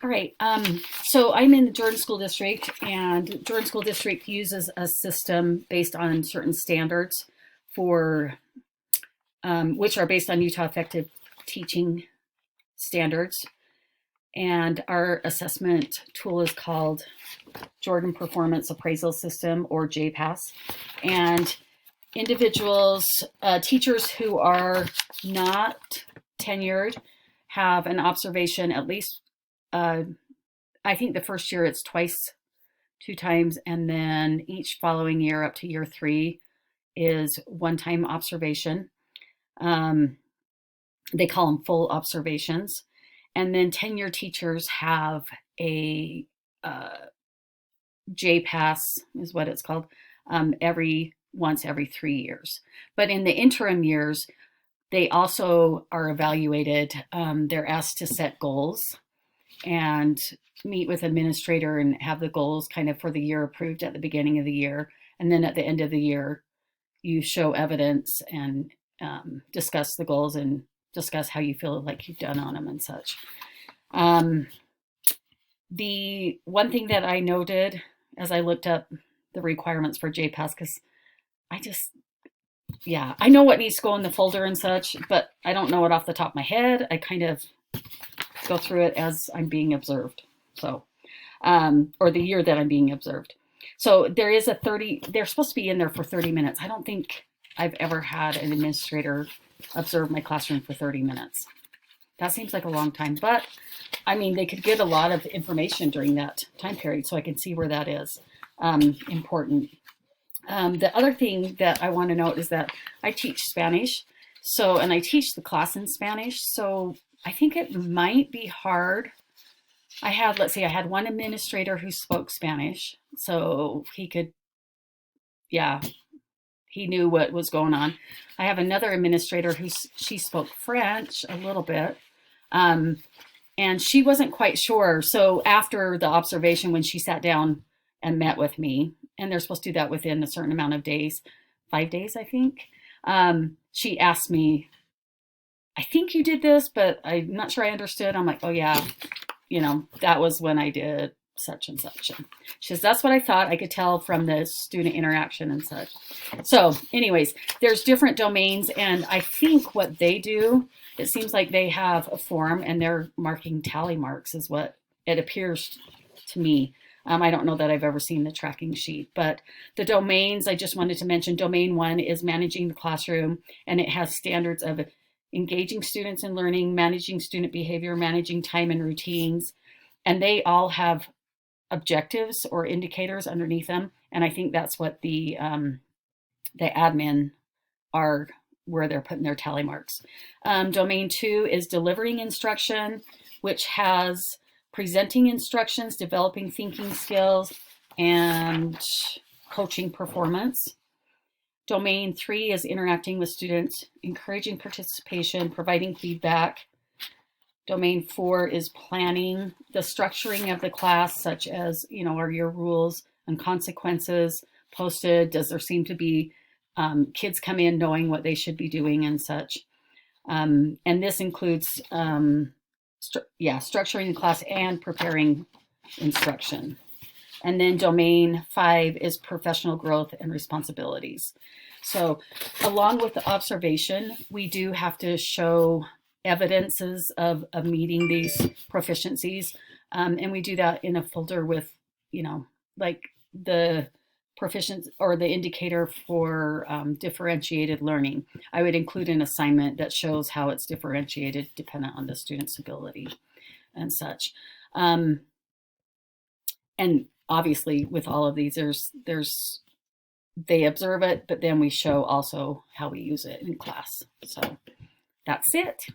All right. So I'm in the Jordan School District, and Jordan School District uses a system based on certain standards for which are based on Utah Effective Teaching Standards. And our assessment tool is called Jordan Performance Appraisal System, or JPAS. And individuals, teachers who are not tenured, have an observation at least. I think the first year it's twice, 2 times, and then each following year up to year 3 is 1-time observation. They call them full observations. And then tenure teachers have a JPAS, is what it's called, once every 3 years. But in the interim years, they also are evaluated. They're asked to set goals and meet with administrator and have the goals kind of for the year approved at the beginning of the year. And then at the end of the year, you show evidence and discuss the goals and discuss how you feel like you've done on them and such. The one thing that I noted as I looked up the requirements for JPAS, because I know what needs to go in the folder and such, but I don't know it off the top of my head. I kind of go through it as I'm being observed. So, or the year that I'm being observed. So they're supposed to be in there for 30 minutes. I don't think I've ever had an administrator observe my classroom for 30 minutes. That seems like a long time, but I mean, they could get a lot of information during that time period, so I can see where that is important. The other thing that I want to note is that I teach Spanish, and I teach the class in Spanish, so I think it might be hard. I had one administrator who spoke Spanish, so he knew what was going on. I have another administrator she spoke French a little bit, and she wasn't quite sure. So after the observation, when she sat down and met with me, and they're supposed to do that within a certain amount of days, 5 days, I think, she asked me, I think you did this, but I'm not sure I understood. I'm like, oh yeah, that was when I did such and such. And she says, that's what I thought. I could tell from the student interaction and such. So anyways, there's different domains, and I think what they do, it seems like they have a form and they're marking tally marks is what it appears to me. I don't know that I've ever seen the tracking sheet, but the domains, I just wanted to mention, domain 1 is managing the classroom, and it has standards of engaging students in learning, managing student behavior, managing time and routines, and they all have objectives or indicators underneath them. And I think that's what the admin are, where they're putting their tally marks. Domain 2 is delivering instruction, which has presenting instructions, developing thinking skills, and coaching performance. Domain 3 is interacting with students, encouraging participation, providing feedback. Domain 4 is planning the structuring of the class, such as, are your rules and consequences posted? Does there seem to be kids come in knowing what they should be doing and such? And this includes, structuring the class and preparing instruction. And then domain 5 is professional growth and responsibilities. So along with the observation, we do have to show evidences of meeting these proficiencies. And we do that in a folder with, like the proficiency or the indicator for differentiated learning. I would include an assignment that shows how it's differentiated dependent on the student's ability and such. And obviously with all of these, they observe it, but then we show also how we use it in class. So that's it.